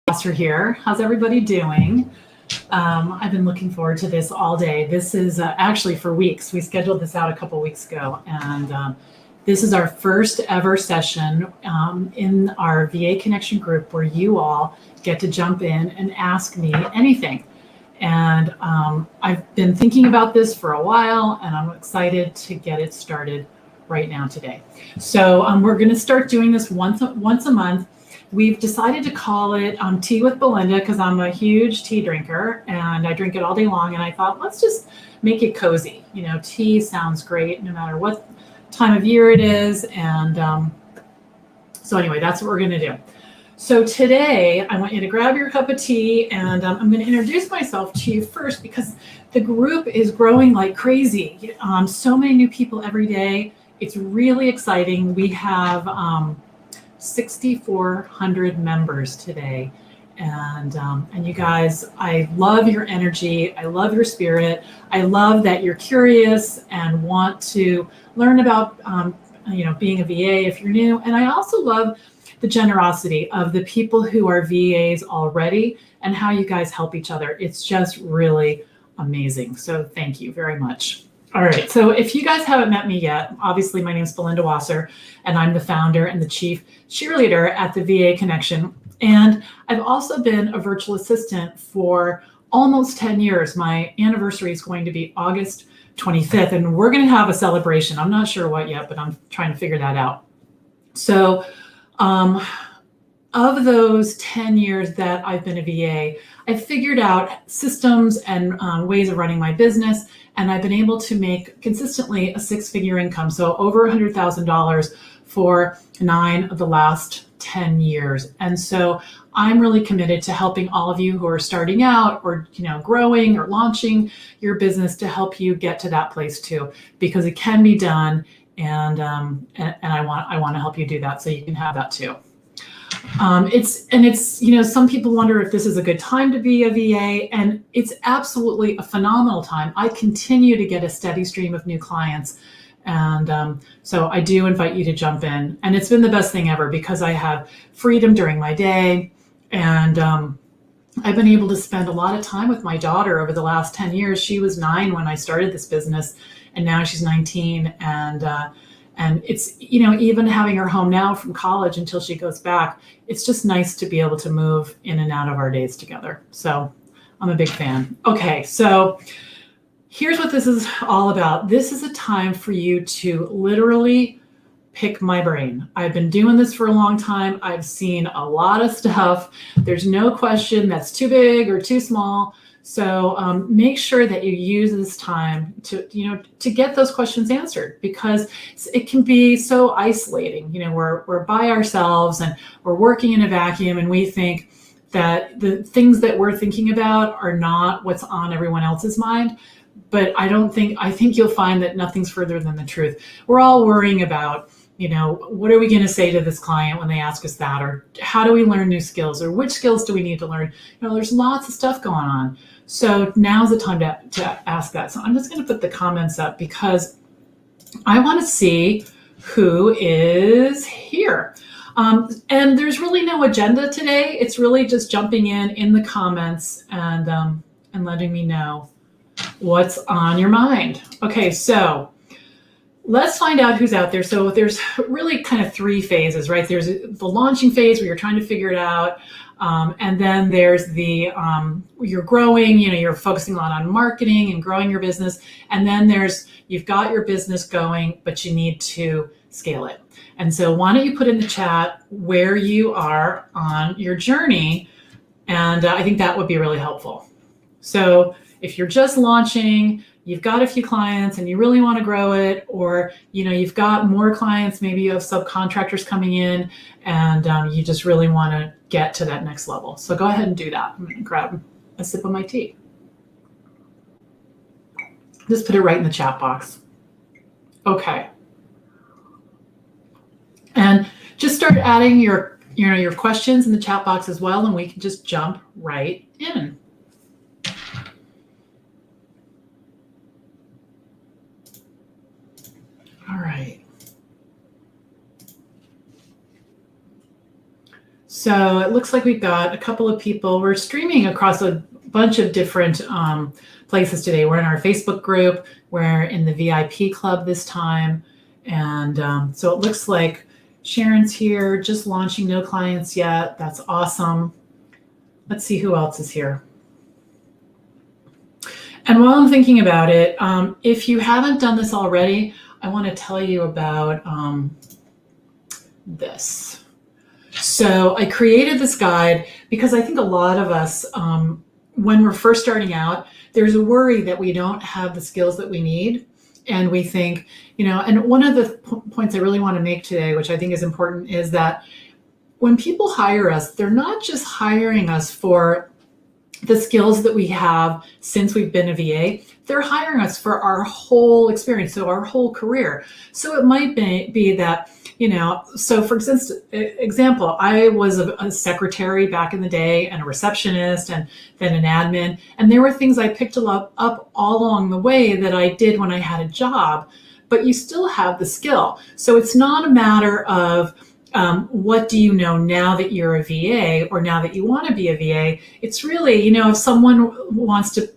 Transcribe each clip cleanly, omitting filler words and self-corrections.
Wasser here. How's everybody doing? I've been looking forward to this all day. This is actually for weeks. We scheduled this out a couple weeks ago, and this is our first ever session in our VA Connection group where you all get to jump in and ask me anything. And I've been thinking about this for a while, and I'm excited to get it started right now today. So we're going to start doing this once a month. We've decided to call it Tea with Belinda because I'm a huge tea drinker and I drink it all day long. And I thought, let's just make it cozy. You know, tea sounds great no matter what time of year it is. And so anyway, that's what we're going to do. So today, I want you to grab your cup of tea, and I'm going to introduce myself to you first because the group is growing like crazy. So many new people every day. It's really exciting. We have 6,400 members today, and you guys, I love your energy. I love your spirit. I love that you're curious and want to learn about being a VA if you're new. And I also love the generosity of the people who are VAs already and how you guys help each other. It's just really amazing. So thank you very much. All right, so if you guys haven't met me yet, obviously my name is Belinda Wasser, and I'm the founder and the chief cheerleader at the VA Connection. And I've also been a virtual assistant for almost 10 years. My anniversary is going to be August 25th, and we're going to have a celebration. I'm not sure what yet, but I'm trying to figure that out. So of those 10 years that I've been a VA, I've figured out systems and ways of running my business, and I've been able to make consistently a six-figure income, so over $100,000 for 9 of the last 10 years. And so I'm really committed to helping all of you who are starting out or growing or launching your business to help you get to that place too, because it can be done, and I want to help you do that so you can have that too. It's some people wonder if this is a good time to be a VA, and it's absolutely a phenomenal time. I continue to get a steady stream of new clients, and so I do invite you to jump in. And it's been the best thing ever because I have freedom during my day, and I've been able to spend a lot of time with my daughter over the last 10 years. She was 9 when I started this business, and now she's 19, and it's, even having her home now from college until she goes back, it's just nice to be able to move in and out of our days together. So I'm a big fan. Okay, so here's what this is all about. This is a time for you to literally pick my brain. I've been doing this for a long time. I've seen a lot of stuff. There's no question that's too big or too small. So make sure that you use this time to get those questions answered, because it can be so isolating. We're by ourselves and we're working in a vacuum, and we think that the things that we're thinking about are not what's on everyone else's mind. But I think you'll find that nothing's further than the truth. We're all worrying about, what are we going to say to this client when they ask us that, or how do we learn new skills, or which skills do we need to learn? There's lots of stuff going on. So now's the time to ask that. So I'm just going to put the comments up because I want to see who is here. And there's really no agenda today. It's really just jumping in the comments and letting me know what's on your mind. Okay, so let's find out who's out there. So there's really kind of 3 phases, right? There's the launching phase where you're trying to figure it out. And then there's the, you're growing, you're focusing a lot on marketing and growing your business. And then you've got your business going, but you need to scale it. And so why don't you put in the chat where you are on your journey? And I think that would be really helpful. So if you're just launching, you've got a few clients and you really want to grow it, or you've got more clients, maybe you have subcontractors coming in, and you just really want to get to that next level. So go ahead and do that. I'm going to grab a sip of my tea. Just put it right in the chat box. Okay. And just start adding your questions in the chat box as well, and we can just jump right in. All right. So it looks like we've got a couple of people. We're streaming across a bunch of different places today. We're in our Facebook group. We're in the VIP club this time. And so it looks like Sharon's here, just launching, no clients yet. That's awesome. Let's see who else is here. And while I'm thinking about it, if you haven't done this already, I want to tell you about this. So I created this guide because I think a lot of us, when we're first starting out, there's a worry that we don't have the skills that we need. And we think, and one of the points I really want to make today, which I think is important, is that when people hire us, they're not just hiring us for the skills that we have since we've been a VA, they're hiring us for our whole experience, so our whole career. So it might be that, so for example, I was a secretary back in the day and a receptionist and then an admin. And there were things I picked up all along the way that I did when I had a job, but you still have the skill. So it's not a matter of, what do you know now that you're a VA or now that you want to be a VA? It's really, if someone wants to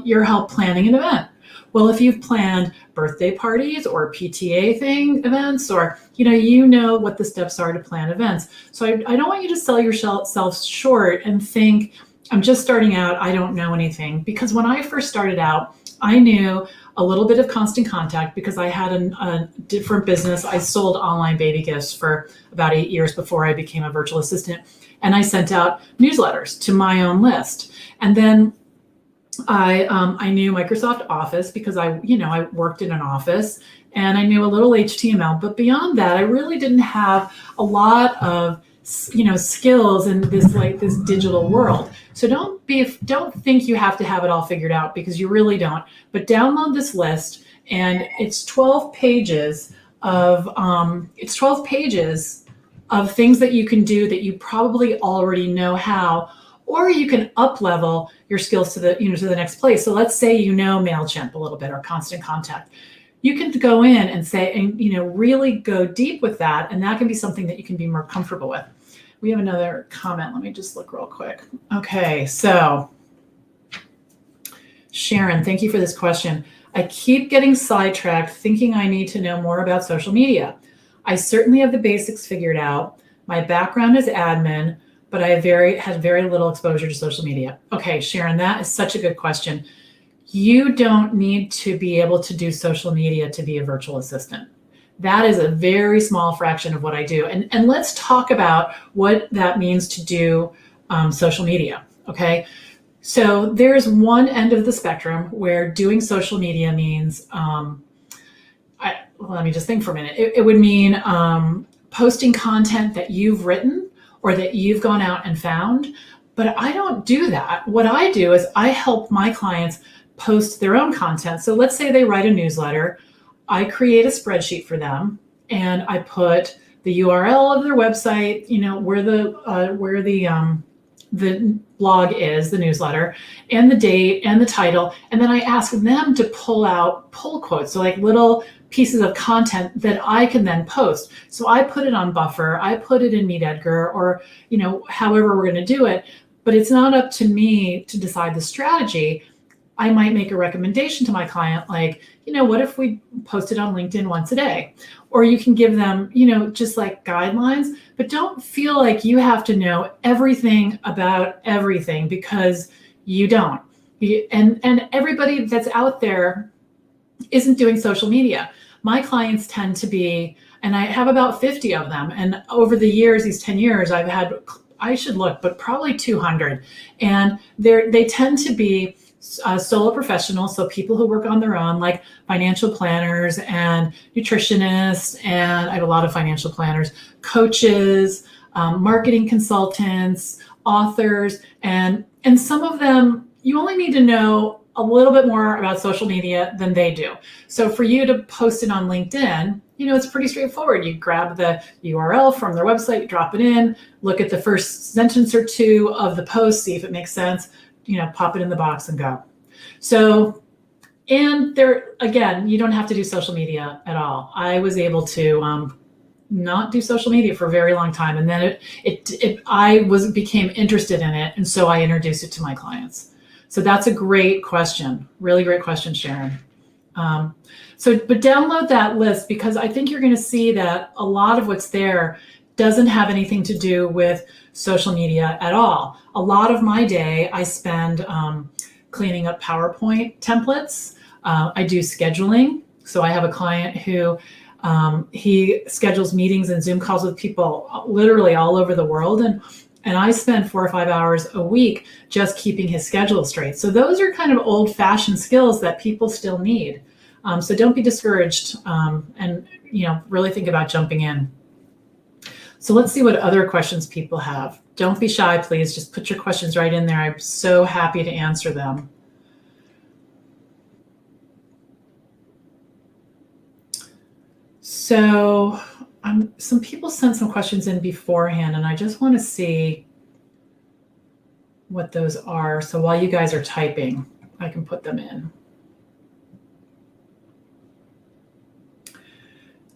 your help planning an event. Well, if you've planned birthday parties or PTA events, or, what the steps are to plan events. So I don't want you to sell yourself short and think, I'm just starting out, I don't know anything. Because when I first started out, I knew a little bit of Constant Contact because I had a different business. I sold online baby gifts for about 8 years before I became a virtual assistant. And I sent out newsletters to my own list. And then I knew Microsoft Office because I worked in an office, and I knew a little HTML. But beyond that, I really didn't have a lot of skills in this digital world. So don't think you have to have it all figured out, because you really don't. But download this list, and it's 12 pages of things that you can do that you probably already know how, or you can up level your skills to the next place. So let's say MailChimp a little bit or Constant Contact. You can go in and really go deep with that, and that can be something that you can be more comfortable with. We have another comment. Let me just look real quick. Okay, so Sharon, thank you for this question. I keep getting sidetracked thinking I need to know more about social media. I certainly have the basics figured out. My background is admin, but I had very little exposure to social media. Okay, Sharon, that is such a good question. You don't need to be able to do social media to be a virtual assistant. That is a very small fraction of what I do. And let's talk about what that means to do social media, okay? So there's one end of the spectrum where doing social media means, let me just think for a minute. It would mean posting content that you've written or that you've gone out and found. But I don't do that. What I do is I help my clients post their own content. So let's say they write a newsletter. I create a spreadsheet for them, and I put the URL of their website, where the blog is, the newsletter, and the date and the title. And then I ask them to pull quotes. So like little pieces of content that I can then post. So I put it on Buffer, I put it in MeetEdgar, or, however we're going to do it. But it's not up to me to decide the strategy. I might make a recommendation to my client, like, what if we posted on LinkedIn once a day? Or you can give them, just like guidelines, but don't feel like you have to know everything about everything, because you don't. And everybody that's out there isn't doing social media. My clients tend to be, and I have about 50 of them. And over the years, these 10 years, I've had, I should look, but probably 200. And they tend to be solo professionals, so people who work on their own, like financial planners and nutritionists, and I have a lot of financial planners, coaches, marketing consultants, authors, and some of them, you only need to know a little bit more about social media than they do. So for you to post it on LinkedIn, it's pretty straightforward. You grab the URL from their website, drop it in, look at the first sentence or two of the post, see if it makes sense, pop it in the box and go. So, and there, again, you don't have to do social media at all. I was able to not do social media for a very long time. And then I became interested in it. And so I introduced it to my clients. So that's a great question. Really great question, Sharon. But download that list, because I think you're going to see that a lot of what's there doesn't have anything to do with social media at all. A lot of my day I spend cleaning up PowerPoint templates. I do scheduling. So I have a client who he schedules meetings and Zoom calls with people literally all over the world. And I spend 4 or 5 hours a week just keeping his schedule straight. So those are kind of old-fashioned skills that people still need. So don't be discouraged, and really think about jumping in. So let's see what other questions people have. Don't be shy, please. Just put your questions right in there. I'm so happy to answer them. So some people sent some questions in beforehand, and I just want to see what those are. So while you guys are typing, I can put them in.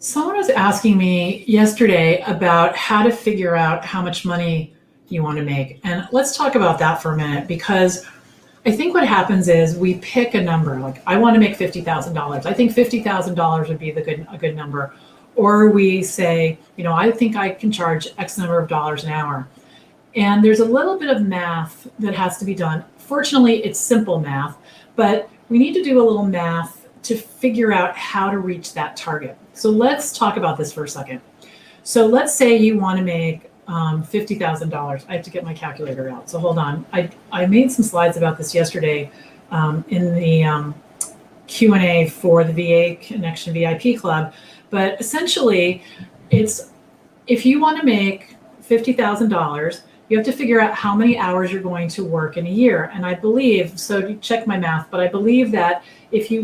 Someone was asking me yesterday about how to figure out how much money you want to make. And let's talk about that for a minute, because I think what happens is we pick a number, like I want to make $50,000. I think $50,000 would be a good number. Or we say, I think I can charge X number of dollars an hour. And there's a little bit of math that has to be done. Fortunately, it's simple math, but we need to do a little math to figure out how to reach that target. So let's talk about this for a second. So let's say you want to make $50,000. I have to get my calculator out. So hold on. I made some slides about this yesterday in the Q&A for the VA Connection VIP Club. But essentially, it's if you want to make $50,000, you have to figure out how many hours you're going to work in a year. And I believe, so you check my math, but I believe that if you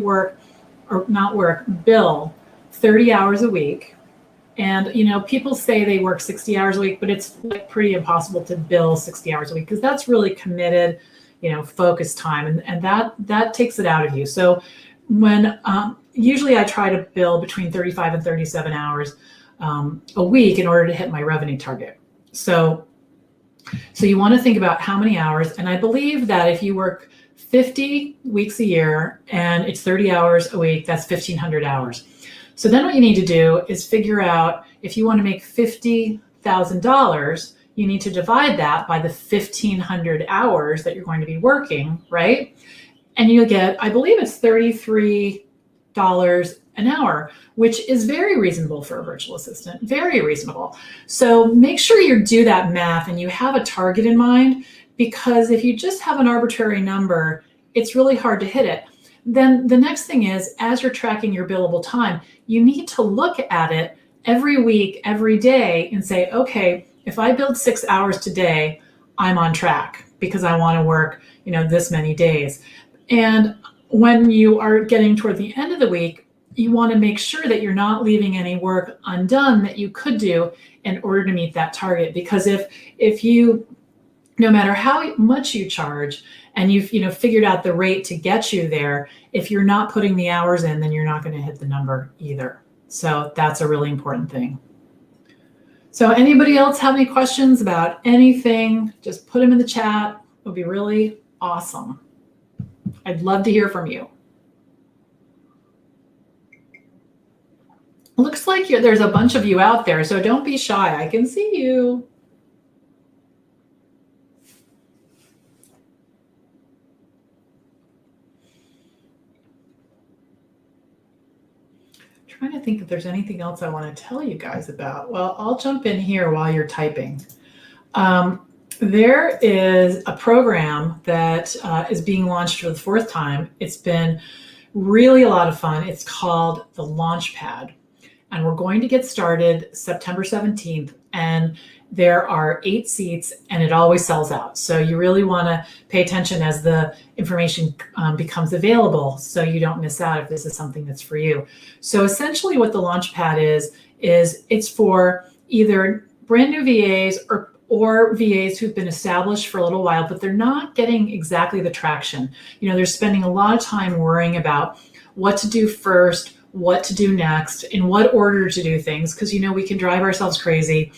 bill 30 hours a week, and people say they work 60 hours a week, but it's pretty impossible to bill 60 hours a week, because that's really committed, focused time, and that takes it out of you. So when usually I try to bill between 35 and 37 hours a week in order to hit my revenue target. So you want to think about how many hours, and I believe that if you work 50 weeks a year and it's 30 hours a week, that's 1,500 hours. So then what you need to do is figure out, if you want to make $50,000, you need to divide that by the 1,500 hours that you're going to be working, right? And you'll get, I believe it's $33 an hour, which is very reasonable for a virtual assistant, very reasonable. So make sure you do that math and you have a target in mind, because if you just have an arbitrary number, it's really hard to hit it. Then the next thing is, as you're tracking your billable time, you need to look at it every week, every day, and say, okay, if I build 6 hours today, I'm on track because I want to work, this many days. And when you are getting toward the end of the week, you want to make sure that you're not leaving any work undone that you could do in order to meet that target. Because if you, no matter how much you charge, and you've figured out the rate to get you there, if you're not putting the hours in, then you're not going to hit the number either. So that's a really important thing. So anybody else have any questions about anything? Just put them in the chat. It would be really awesome. I'd love to hear from you. Looks like there's a bunch of you out there, so don't be shy. I can see you. Trying to think if there's anything else I want to tell you guys about. Well, I'll jump in here while you're typing. There is a program that is being launched for the 4th time. It's been really a lot of fun. It's called the Launchpad, and we're going to get started September 17th. And there are 8 seats, and it always sells out. So you really want to pay attention as the information becomes available, so you don't miss out if this is something that's for you. So essentially what the Launchpad is it's for either brand new VAs or VAs who've been established for a little while, but they're not getting exactly the traction. They're spending a lot of time worrying about what to do first, what to do next, in what order to do things, because we can drive ourselves crazy.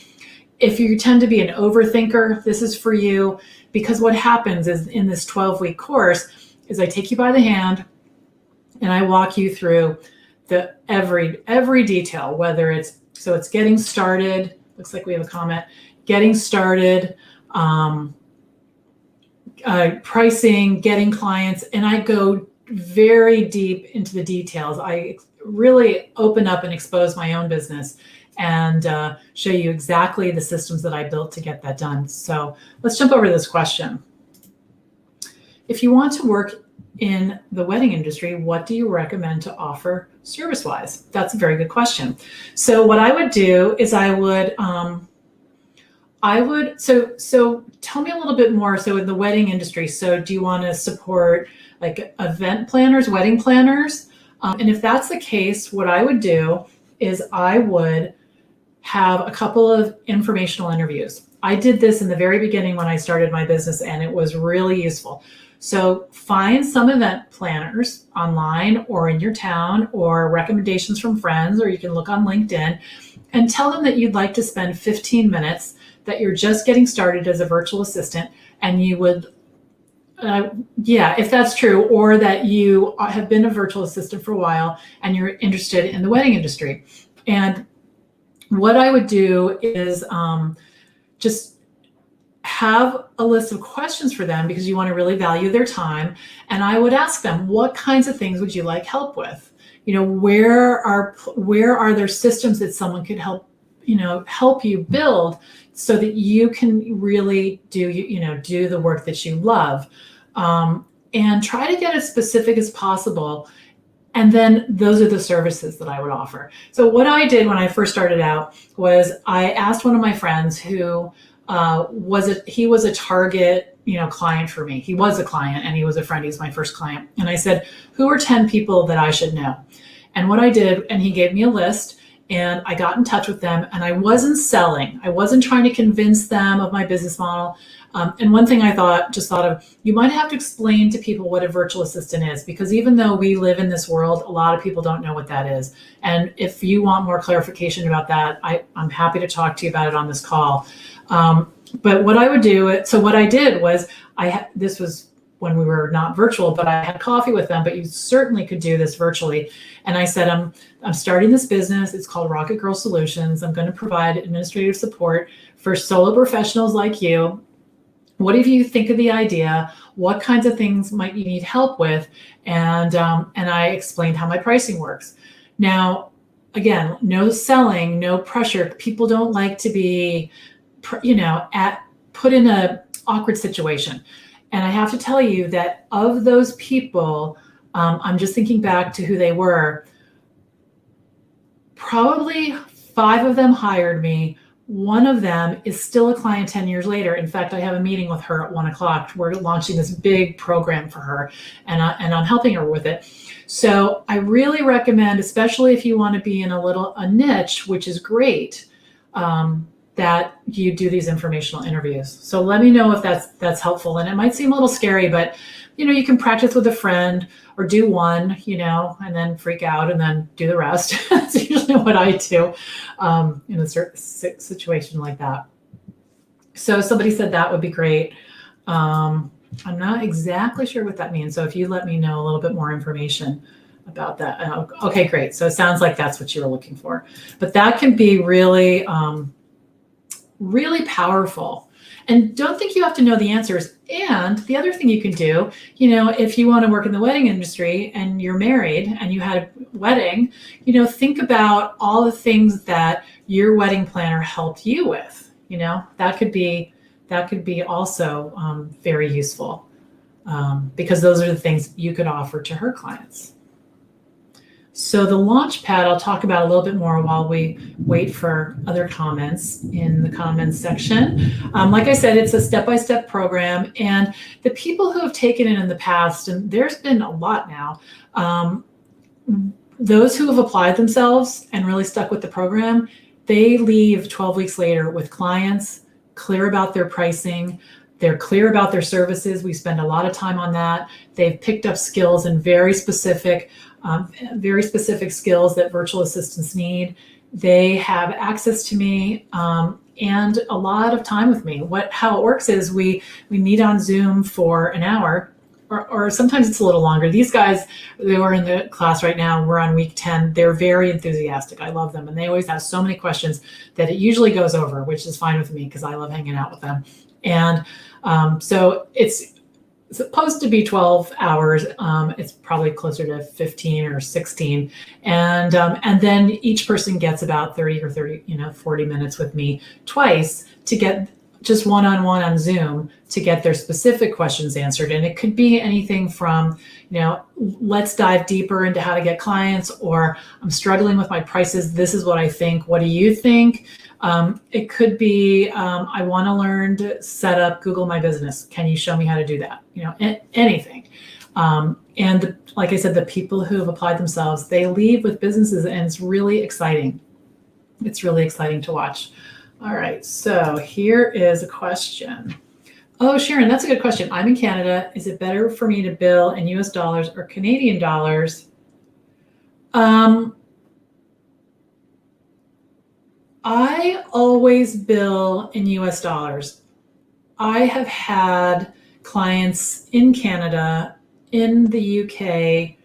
If you tend to be an overthinker, this is for you, because what happens is in this 12-week course is I take you by the hand and I walk you through the every detail, whether it's getting started. Looks like we have a comment. Getting started, pricing, getting clients, and I go very deep into the details. I really open up and expose my own business and show you exactly the systems that I built to get that done. So let's jump over to this question. If you want to work in the wedding industry, what do you recommend to offer service-wise? That's a very good question. So what I would do is so tell me a little bit more. So in the wedding industry, so do you want to support like event planners, wedding planners? And if that's the case, what I would do is I would have a couple of informational interviews. I did this in the very beginning when I started my business, and it was really useful. So find some event planners online or in your town, or recommendations from friends, or you can look on LinkedIn, and tell them that you'd like to spend 15 minutes, that you're just getting started as a virtual assistant, and you would, if that's true, or that you have been a virtual assistant for a while and you're interested in the wedding industry. And what I would do is just have a list of questions for them, because you want to really value their time. And I would ask them, what kinds of things would you like help with? Where are there systems that someone could help you build so that you can really do the work that you love, and try to get as specific as possible. And then those are the services that I would offer. So what I did when I first started out was I asked one of my friends who he was a target client for me. He was a client and he was a friend. He was my first client. And I said, who are 10 people that I should know? And what I did, and he gave me a list, and I got in touch with them, and I wasn't selling. I wasn't trying to convince them of my business model. And one thing I thought of, you might have to explain to people what a virtual assistant is, because even though we live in this world, a lot of people don't know what that is. And if you want more clarification about that, I'm happy to talk to you about it on this call. But what I would do, so what I did was, this was when we were not virtual, but I had coffee with them, but you certainly could do this virtually. And I said, I'm starting this business. It's called Rocket Girl Solutions. I'm going to provide administrative support for solo professionals like you. What do you think of the idea? What kinds of things might you need help with? And I explained how my pricing works. Now, again, no selling, no pressure. People don't like to be, put in a awkward situation. And I have to tell you that of those people, I'm just thinking back to who they were. Probably 5 of them hired me. One of them is still a client 10 years later. In fact, I have a meeting with her at 1:00. We're launching this big program for her, and I'm helping her with it. So I really recommend, especially if you want to be in a niche, which is great, that you do these informational interviews. So let me know if that's helpful. And it might seem a little scary, but you can practice with a friend or do one, and then freak out and then do the rest. That's usually what I do in a certain situation like that. So somebody said that would be great. I'm not exactly sure what that means. So if you let me know a little bit more information about that. Okay, great. So it sounds like that's what you were looking for. But that can be really, really powerful. And don't think you have to know the answers. And the other thing you can do, if you want to work in the wedding industry and you're married and you had a wedding, think about all the things that your wedding planner helped you with. That could be also very useful, because those are the things you could offer to her clients. So the launch pad, I'll talk about a little bit more while we wait for other comments in the comments section. Like I said, it's a step-by-step program, and the people who have taken it in the past, and there's been a lot now, those who have applied themselves and really stuck with the program, they leave 12 weeks later with clients, clear about their pricing, they're clear about their services. We spend a lot of time on that. They've picked up skills in very specific very specific skills that virtual assistants need. They have access to me and a lot of time with me. How it works is we meet on Zoom for an hour, or sometimes it's a little longer. These guys, they were in the class right now. We're on week 10. They're very enthusiastic. I love them. And they always have so many questions that it usually goes over, which is fine with me because I love hanging out with them. And so it's supposed to be 12 hours. It's probably closer to 15 or 16. And then each person gets about 30 or 40 minutes with me twice to get just one-on-one on Zoom to get their specific questions answered. And it could be anything from, let's dive deeper into how to get clients, or I'm struggling with my prices. This is what I think. What do you think? It could be, I want to learn to set up Google My Business. Can you show me how to do that? Anything. Like I said, the people who have applied themselves, they leave with businesses, and it's really exciting. It's really exciting to watch. All right, so here is a question. Oh, Sharon, that's a good question. I'm in Canada. Is it better for me to bill in US dollars or Canadian dollars? I always bill in US dollars. I have had clients in Canada, in the UK,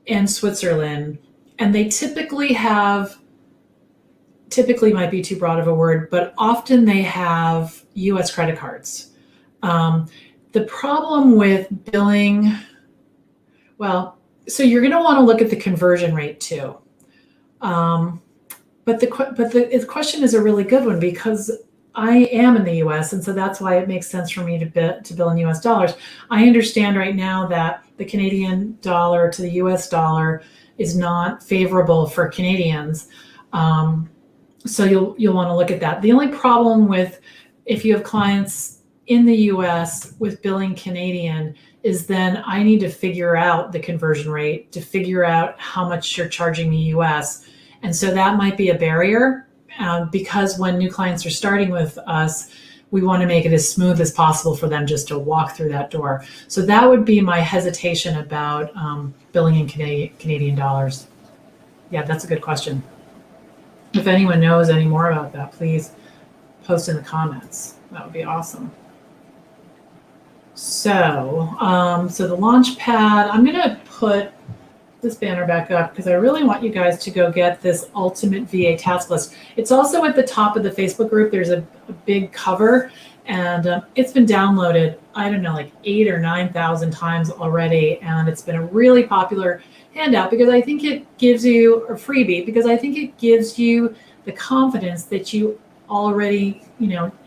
and Switzerland, and they typically might be too broad of a word, but often they have US credit cards. The problem with billing, so you're going to want to look at the conversion rate too. But the question is a really good one, because I am in the US, and so that's why it makes sense for me to bill in US dollars. I understand right now that the Canadian dollar to the US dollar is not favorable for Canadians. So you'll want to look at that. The only problem with, if you have clients in the US with billing Canadian, is then I need to figure out the conversion rate to figure out how much you're charging me US. And so that might be a barrier, because when new clients are starting with us, we want to make it as smooth as possible for them just to walk through that door. So that would be my hesitation about billing in Canadian dollars. Yeah, that's a good question. If anyone knows any more about that, please post in the comments. That would be awesome. So, so the launch pad, I'm going to put this banner back up because I really want you guys to go get this ultimate VA task list. It's also at the top of the Facebook group. There's a big cover, and it's been downloaded, I don't know, like 8,000 or 9,000 times already. And it's been a really popular handout because I think it gives you a freebie, because I think it gives you the confidence that you already,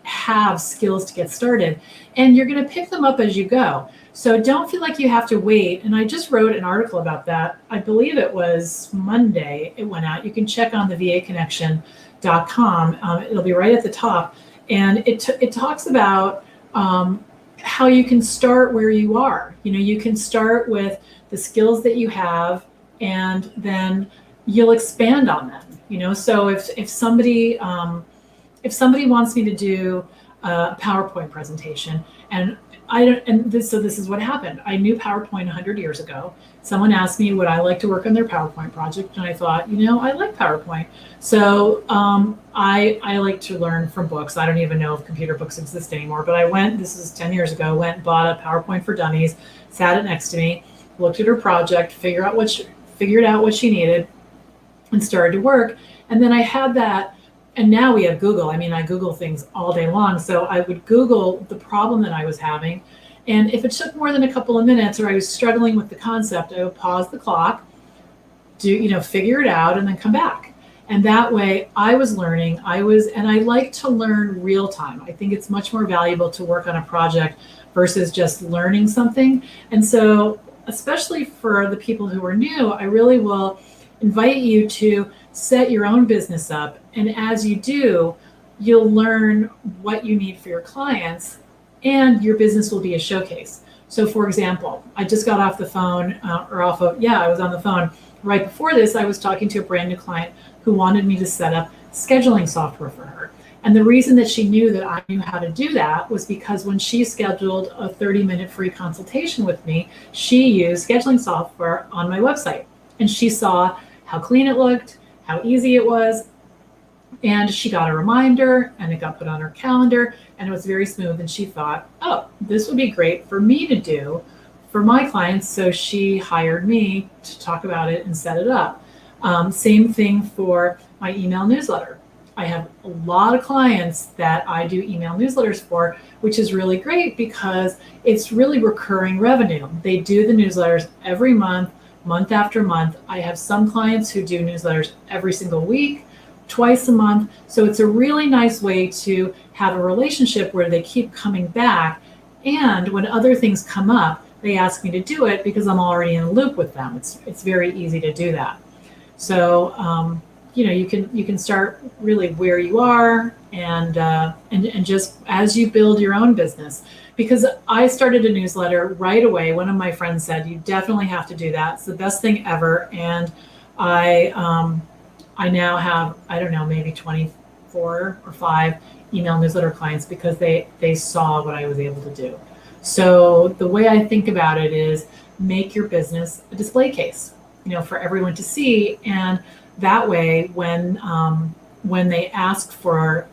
have skills to get started, and you're going to pick them up as you go. So don't feel like you have to wait. And I just wrote an article about that. I believe it was Monday it went out. You can check on the vaconnection.com. It'll be right at the top. And it talks about how you can start where you are. You can start with the skills that you have, and then you'll expand on them. So if somebody wants me to do a PowerPoint presentation, so this is what happened. I knew PowerPoint 100 years ago. Someone asked me, would I like to work on their PowerPoint project? And I thought, I like PowerPoint. So I like to learn from books. I don't even know if computer books exist anymore, but I went, this is 10 years ago, went, bought a PowerPoint for Dummies, sat it next to me, looked at her project, figured out what she needed, and started to work. And then I had that. And now we have Google. I Google things all day long. So I would Google the problem that I was having. And if it took more than a couple of minutes, or I was struggling with the concept, I would pause the clock, figure it out, and then come back. And that way I was learning. And I like to learn real time. I think it's much more valuable to work on a project versus just learning something. And so, especially for the people who are new, I really will invite you to set your own business up. And as you do, you'll learn what you need for your clients, and your business will be a showcase. So for example, I just got off the phone, I was on the phone. Right before this, I was talking to a brand new client who wanted me to set up scheduling software for her. And the reason that she knew that I knew how to do that was because when she scheduled a 30-minute free consultation with me, she used scheduling software on my website. And she saw how clean it looked, how easy it was, and she got a reminder and it got put on her calendar and it was very smooth. And she thought, oh, this would be great for me to do for my clients. So she hired me to talk about it and set it up. Same thing for my email newsletter. I have a lot of clients that I do email newsletters for, which is really great because it's really recurring revenue. They do the newsletters every month, month after month. I have some clients who do newsletters every single week, twice a month. So it's a really nice way to have a relationship where they keep coming back. And when other things come up, they ask me to do it because I'm already in a loop with them. It's very easy to do that. So, you can start really where you are and just as you build your own business. Because I started a newsletter right away. One of my friends said, you definitely have to do that. It's the best thing ever. And I now have, I don't know, maybe 24 or 5 email newsletter clients because they saw what I was able to do. So the way I think about it is make your business a display case, for everyone to see. And that way, when they ask for,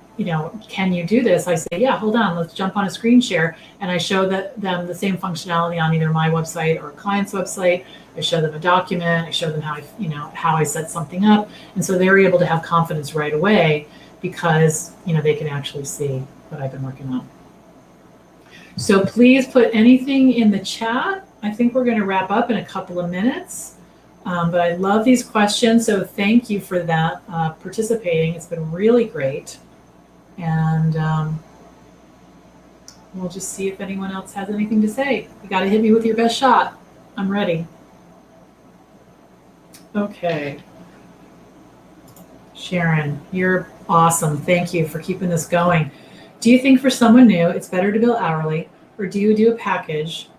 can you do this? I say, yeah, hold on, let's jump on a screen share. And I show them the same functionality on either my website or a client's website. I show them a document. I show them how I set something up. And so they're able to have confidence right away because, they can actually see what I've been working on. So please put anything in the chat. I think we're going to wrap up in a couple of minutes. But I love these questions, so thank you for that, participating. It's been really great. And we'll just see if anyone else has anything to say. You got to hit me with your best shot. I'm ready. Okay. Sharon, you're awesome. Thank you for keeping this going. Do you think for someone new, it's better to bill hourly, or do you do a package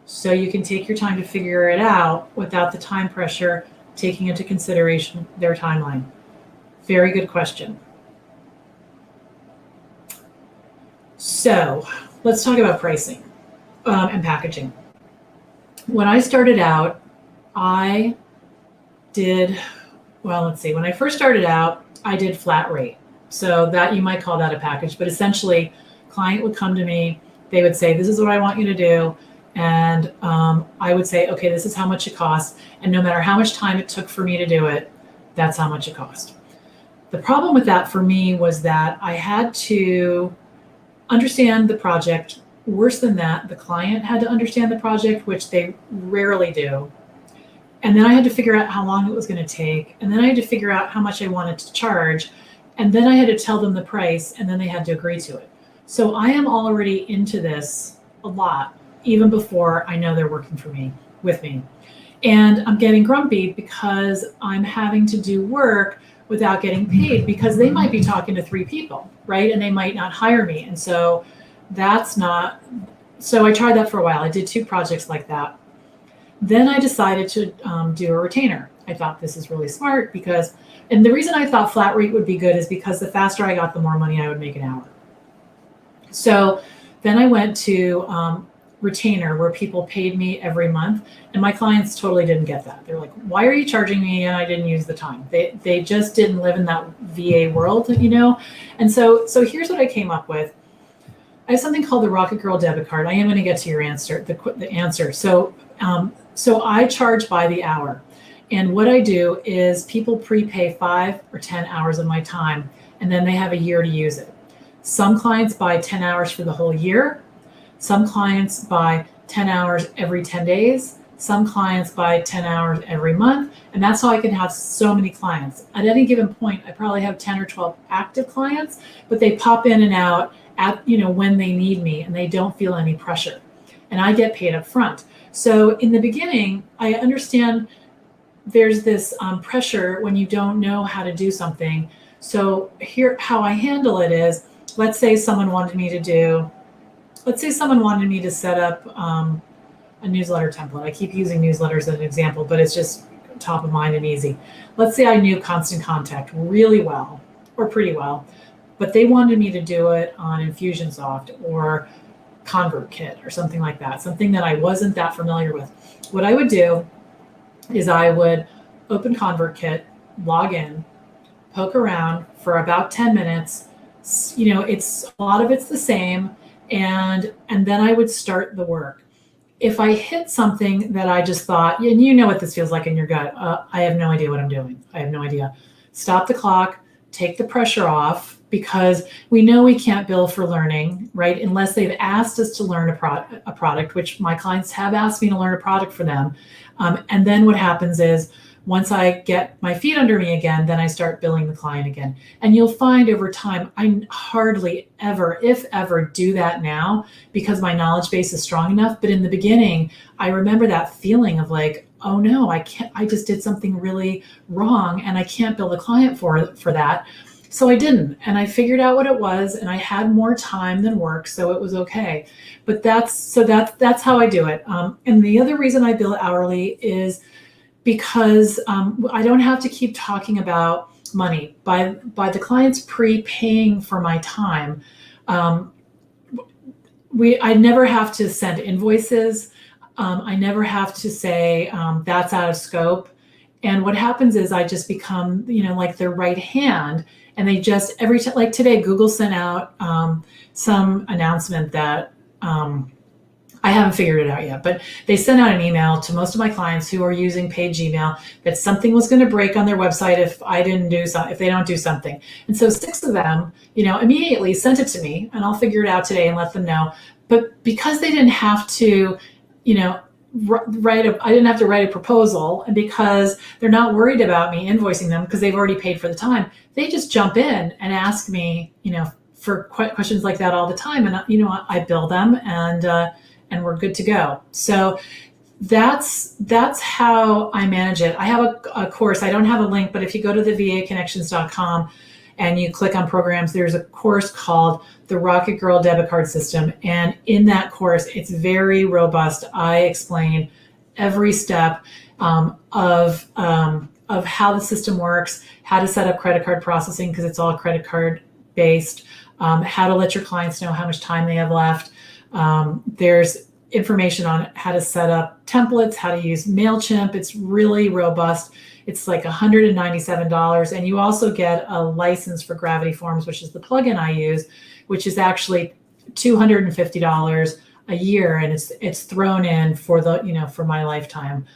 so you can take your time to figure it out without the time pressure, taking into consideration their timeline? Very good question. So let's talk about pricing and packaging. When I started out, when I first started out, I did flat rate. So that you might call that a package, but essentially client would come to me, they would say, this is what I want you to do. And I would say, okay, this is how much it costs. And no matter how much time it took for me to do it, that's how much it cost. The problem with that for me was that I had to understand the project. Worse than that, the client had to understand the project, which they rarely do. And then I had to figure out how long it was going to take. And then I had to figure out how much I wanted to charge. And then I had to tell them the price, and then they had to agree to it. So I am already into this a lot, even before I know they're working with me. And I'm getting grumpy because I'm having to do work without getting paid because they might be talking to 3 people, right? And they might not hire me. And so so I tried that for a while. I did 2 projects like that. Then I decided to do a retainer. I thought this is really smart and the reason I thought flat rate would be good is because the faster I got, the more money I would make an hour. So then I went to retainer where people paid me every month, and my clients totally didn't get that. They're like, why are you charging me? And I didn't use the time. They just didn't live in that VA world, And so here's what I came up with. I have something called the Rocket Girl debit card. I am going to get to your answer, the answer. So I charge by the hour. And what I do is people prepay 5 or 10 hours of my time, and then they have a year to use it. Some clients buy 10 hours for the whole year. Some clients buy 10 hours every 10 days. Some clients buy 10 hours every month. And that's how I can have so many clients. At any given point, I probably have 10 or 12 active clients, but they pop in and out when they need me, and they don't feel any pressure. And I get paid up front. So in the beginning, I understand there's this pressure when you don't know how to do something. So here, how I handle it is, let's say someone wanted me to set up a newsletter template. I keep using newsletters as an example, but it's just top of mind and easy. Let's say I knew Constant Contact really well, or pretty well, but they wanted me to do it on Infusionsoft or ConvertKit or something like that, something that I wasn't that familiar with. What I would do is I would open ConvertKit, log in, poke around for about 10 minutes. It's a lot of it's the same, and then I would start the work. If I hit something that I just thought, and you know what this feels like in your gut, I have no idea what I'm doing. I have no idea. Stop the clock, take the pressure off, because we know we can't bill for learning, right? Unless they've asked us to learn a product, which my clients have asked me to learn a product for them. And then what happens is, once I get my feet under me again, then I start billing the client again. And you'll find over time, I hardly ever, if ever, do that now because my knowledge base is strong enough. But in the beginning, I remember that feeling of like, oh no, I just did something really wrong and I can't bill the client for that. So I didn't, and I figured out what it was, and I had more time than work, so it was okay. But that's how I do it. And the other reason I bill hourly is because I don't have to keep talking about money. By the clients prepaying for my time, I never have to send invoices. I never have to say that's out of scope. And what happens is I just become, like their right hand. And they just, every time, like today, Google sent out some announcement that I haven't figured it out yet, but they sent out an email to most of my clients who are using paid Gmail that something was going to break on their website if they don't do something. And so 6 of them, immediately sent it to me, and I'll figure it out today and let them know. But because they didn't have to, I didn't have to write a proposal, and because they're not worried about me invoicing them because they've already paid for the time, they just jump in and ask me, for questions like that all the time, and I bill them, and we're good to go. So that's how I manage it. I have a course. I don't have a link, but if you go to the vaconnections.com and you click on programs, there's a course called the Rocket Girl Debit Card System. And in that course, it's very robust. I explain every step of how the system works, how to set up credit card processing, because it's all credit card based, how to let your clients know how much time they have left. There's information on how to set up templates, how to use MailChimp. It's really robust. It's like $197. And you also get a license for Gravity Forms, which is the plugin I use, which is actually $250 a year. And it's thrown in for for my lifetime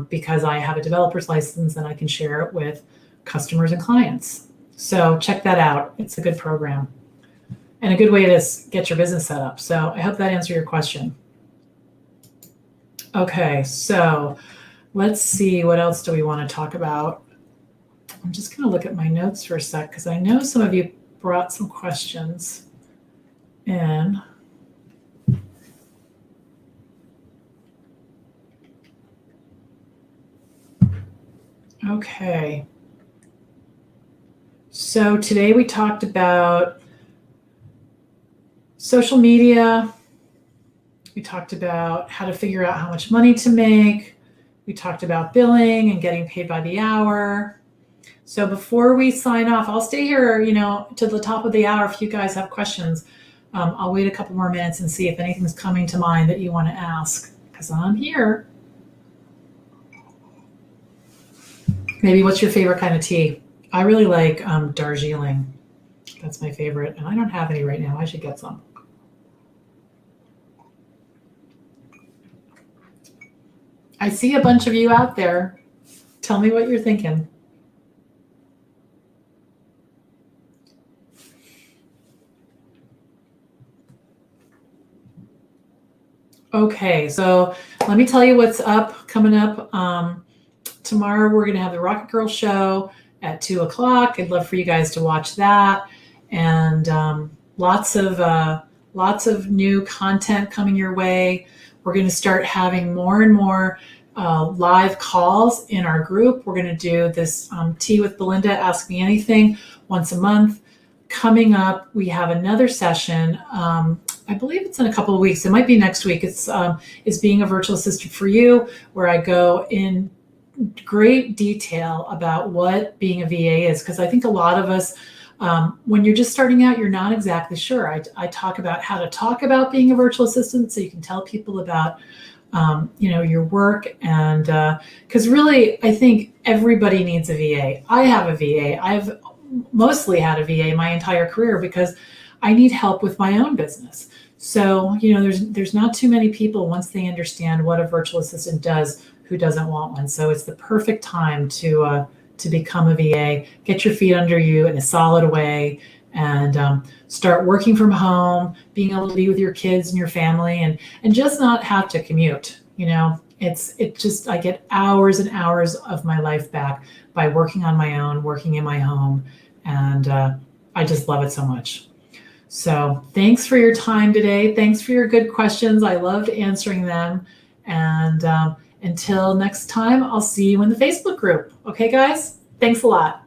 because I have a developer's license and I can share it with customers and clients. So check that out. It's a good program and a good way to get your business set up. So I hope that answered your question. Okay, so let's see, what else do we want to talk about? I'm just going to look at my notes for a sec because I know some of you brought some questions in. Okay. So today we talked about social media. We talked about how to figure out how much money to make. We talked about billing and getting paid by the hour. So before we sign off, I'll stay here, to the top of the hour if you guys have questions. I'll wait a couple more minutes and see if anything's coming to mind that you want to ask, because I'm here. Maybe what's your favorite kind of tea? I really like Darjeeling. That's my favorite, and I don't have any right now. I should get some. I see a bunch of you out there. Tell me what you're thinking. Okay, so let me tell you what's coming up. Tomorrow we're going to have the Rocket Girl show at 2:00. I'd love for you guys to watch that, and lots of new content coming your way. We're going to start having more and more live calls in our group. We're going to do this Tea with Belinda, Ask Me Anything, once a month. Coming up, we have another session. I believe it's in a couple of weeks. It might be next week. It's Is Being a Virtual Assistant for You, where I go in great detail about what being a VA is, because I think a lot of us, when you're just starting out, you're not exactly sure. I talk about how to talk about being a virtual assistant so you can tell people about your work. And because really, I think everybody needs a VA. I have a VA. I've mostly had a VA my entire career because I need help with my own business. So, there's not too many people, once they understand what a virtual assistant does, who doesn't want one. So it's the perfect time to become a VA, get your feet under you in a solid way, and start working from home, being able to be with your kids and your family, and just not have to commute. I get hours and hours of my life back by working on my own, working in my home, and I just love it so much. So thanks for your time today. Thanks for your good questions. I loved answering them. And until next time, I'll see you in the Facebook group. Okay, guys? Thanks a lot.